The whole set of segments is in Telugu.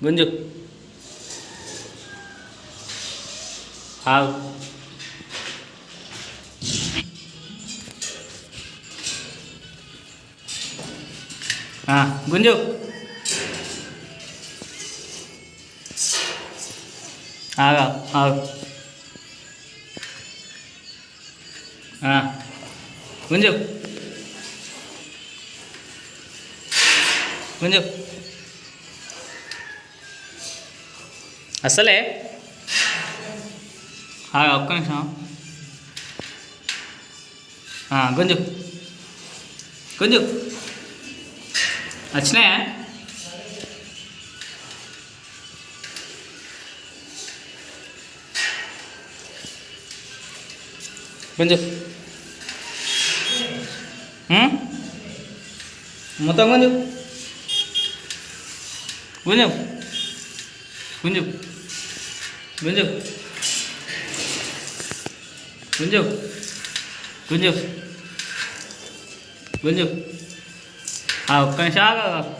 గుంజు ఆగు. గుంజు ఆగా ఆగు. గుంజు గుంజు అసలే ఒక్క నిమిషం. గుంజు గుంజు వచ్చినాయా? గుంజు మొత్తం గుంజు గుంజు గుంజు గుంజు గుంజు గుంజు గుంజు ఒక్క నిమిషం ఆగు.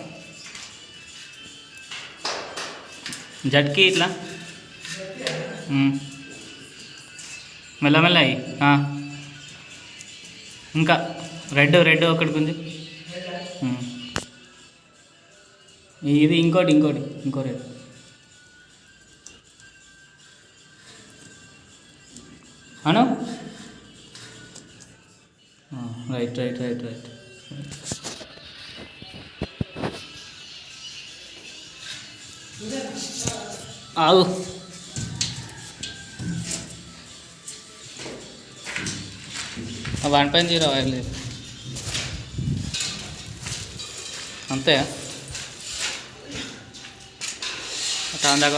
జట్కి ఇట్లా మెల్లమెల్ల అయ్యి ఇంకా రెడ్ రెడ్ ఒకటి గుంజు. ఇది ఇంకోటి ఇంకోటి ఇంకో రెడ్. అను రైట్ రైట్ రైట్ రైట్. ఆగు. వన్ జీరో ఆయిల్ అంతే తాందాక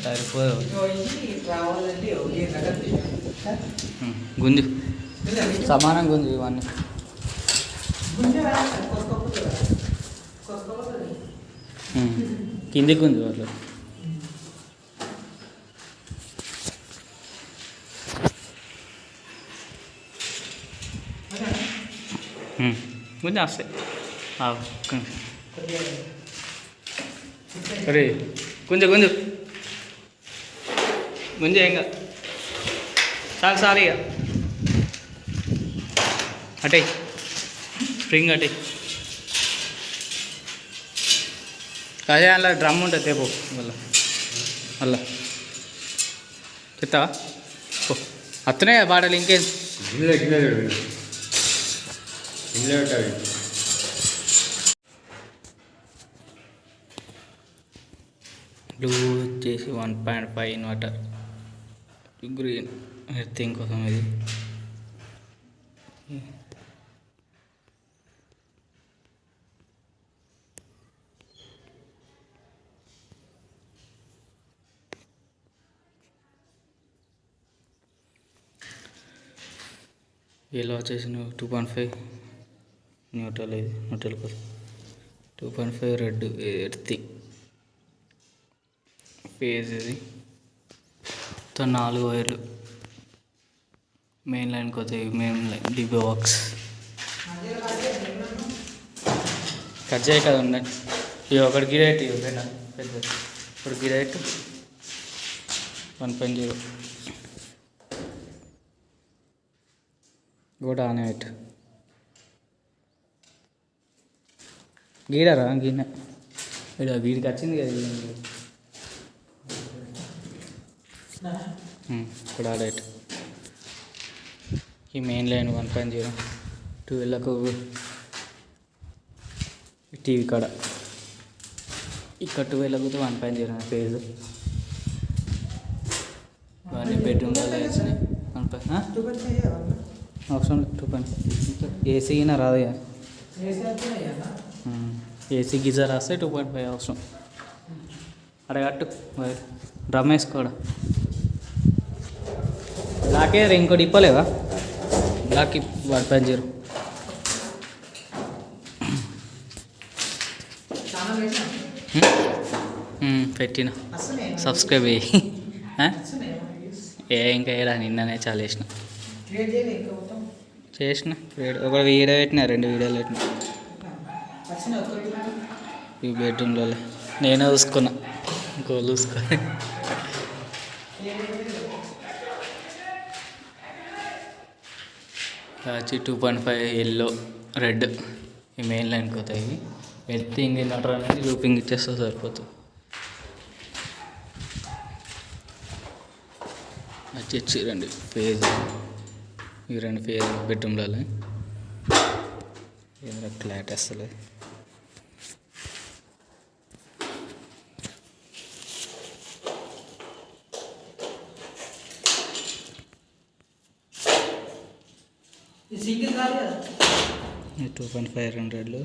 సరిపోదు. గుంజు సమానం గుంజు ఇవన్నీ. కిందికి గుంజు వాళ్ళు. గుంజు వస్తాయి. అరే గుంజు గుంజు గుంజు ఇంకా చాలు చాలు ఇక అటే స్ప్రింగ్ అటే అదే అలా డ్రమ్ ఉంటుంది తేపో మళ్ళా మళ్ళా చెప్తావా అత్తనే పాటలు ఇంకేం బ్లూ వచ్చేసి 1.5 ఇన్వర్టర్. గ్రీన్ ఎర్తింగ్ కోసం ఇది. ఇలా వచ్చేసి 2.5 న్యూట్రల్. ఇది న్యూట్రల్ కోసం 2.5 రెడ్ ఎర్తింగ్ ఫేజ్. ఇది 4 వైర్లు మెయిన్ లైన్కి వస్తాయి. Main line dB box cut చేయ కదా ఉండండి. ఇవి ఒకటి గిరైట్ ఇవ్వండి పెద్ద ఇప్పుడు గిరైట్ 1.0 కూడా ఆన్ అయిట్ గీడరా గీన వీడికి వచ్చింది కదా ఇప్పుడు ఆడైట్. ఈ మెయిన్ లైన్ 1.0 12కు టీవీ కాడ ఇక్కడ 12కు 1.0 ఫేజ్. ఇవన్నీ బెడ్రూమ్లో వచ్చినాయి. అవసరం 2.5 ఏసీ అయినా రాదయ్యా. ఏసీ గీజర్ వస్తే 2.5 అవసరం. అడగట్టు డ్రమ్ వేసుకోవడం. బ్లాకే ఇంకోటి ఇప్పలేవా? బ్లాక్ 1.0 పెట్టిన సబ్స్క్రైబ్ అయ్యి ఇంకా ఏడా నిన్ననే చాలా వేసిన చేసిన ఒక వీడియో పెట్టిన 2 వీడియోలు పెట్టిన ఈ బెడ్రూమ్లో నేనే చూసుకున్నా ఇంకోళ్ళు చూసుకొని వచ్చి 2.5 ఎల్లో రెడ్ ఈ మెయిన్ లైన్కి పోతాయి. ఎర్తింగ్ ఇన్వర్టర్ అనేది లూపింగ్ ఇచ్చేస్తే సరిపోతుంది. వచ్చి 2 ఫేజ్ ఈ 2 ఫేజ్ బెడ్రూమ్లో ఏదైనా క్లాట్ వస్తలేదు. సింగిల్ కాదు కదా 2.5 200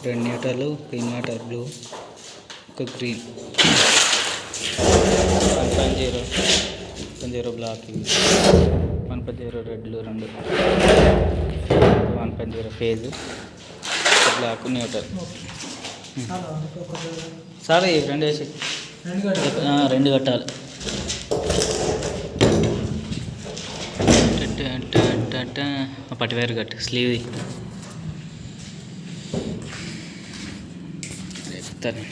2 న్యూటర్లు ఇన్వర్టర్ బ్లూ ఒక గ్రీన్ 1.0 బ్లాక్ 1.0 రెడ్లు 2 1.0 ఫేజ్ బ్లాక్ న్యూటర్ సరే 2 వేసి 2 కట్టాలి. పట్టి వైర్ కట్టు స్లీవ్ చెప్తాను.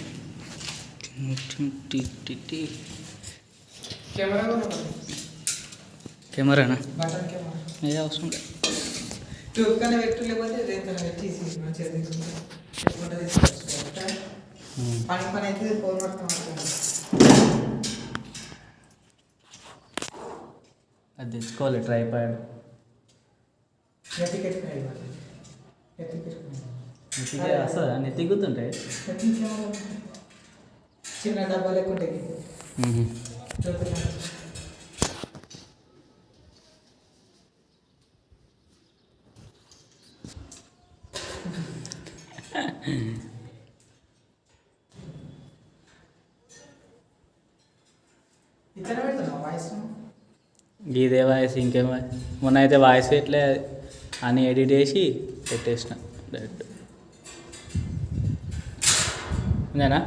కెమెరానా బటన్ కెమెరా ఏ అవసరం లేదు. ట్యూబ్ కన్నా పెట్టు లేకపోతే తీసి మంచిగా తీసుకుంటా పని అయితే ఫోన్ పట్టుకుంటాను. అది తెచ్చుకోవాలి ట్రైపాడ్. వస్తుందా నెత్తి గుర్తుంటాయి. చిన్న డబ్బా లేకుంటే ఇతర పెడుతున్నావు వాయిస్ ఇదే వాయిస్ ఇంకేం వాయిస్. మొన్న అయితే వాయిస్ పెట్టలే అని ఎడిట్ చేసి పెట్టేసిన డైరెక్ట్. నేనా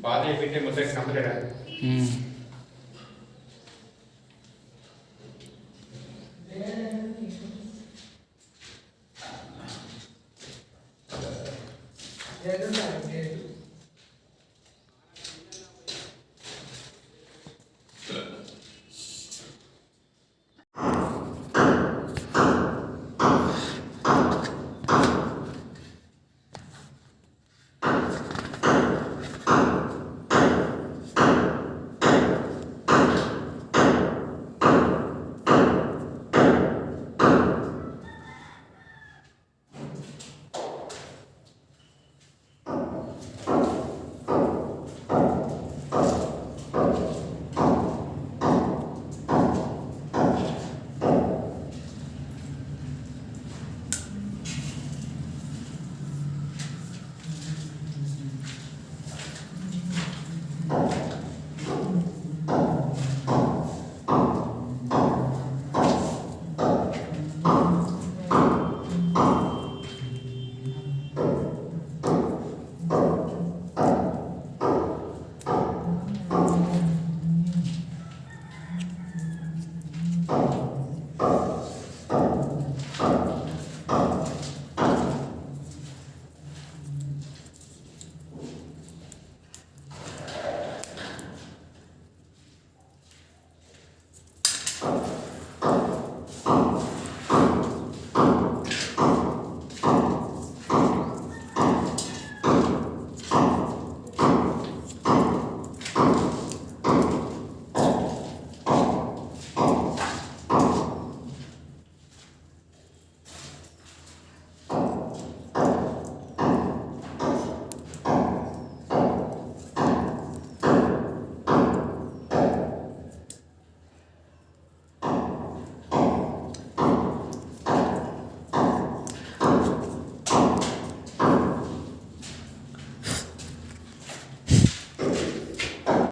పాత అయిపోయింటే మొత్తం కంప్లీట్ అయ్యింది.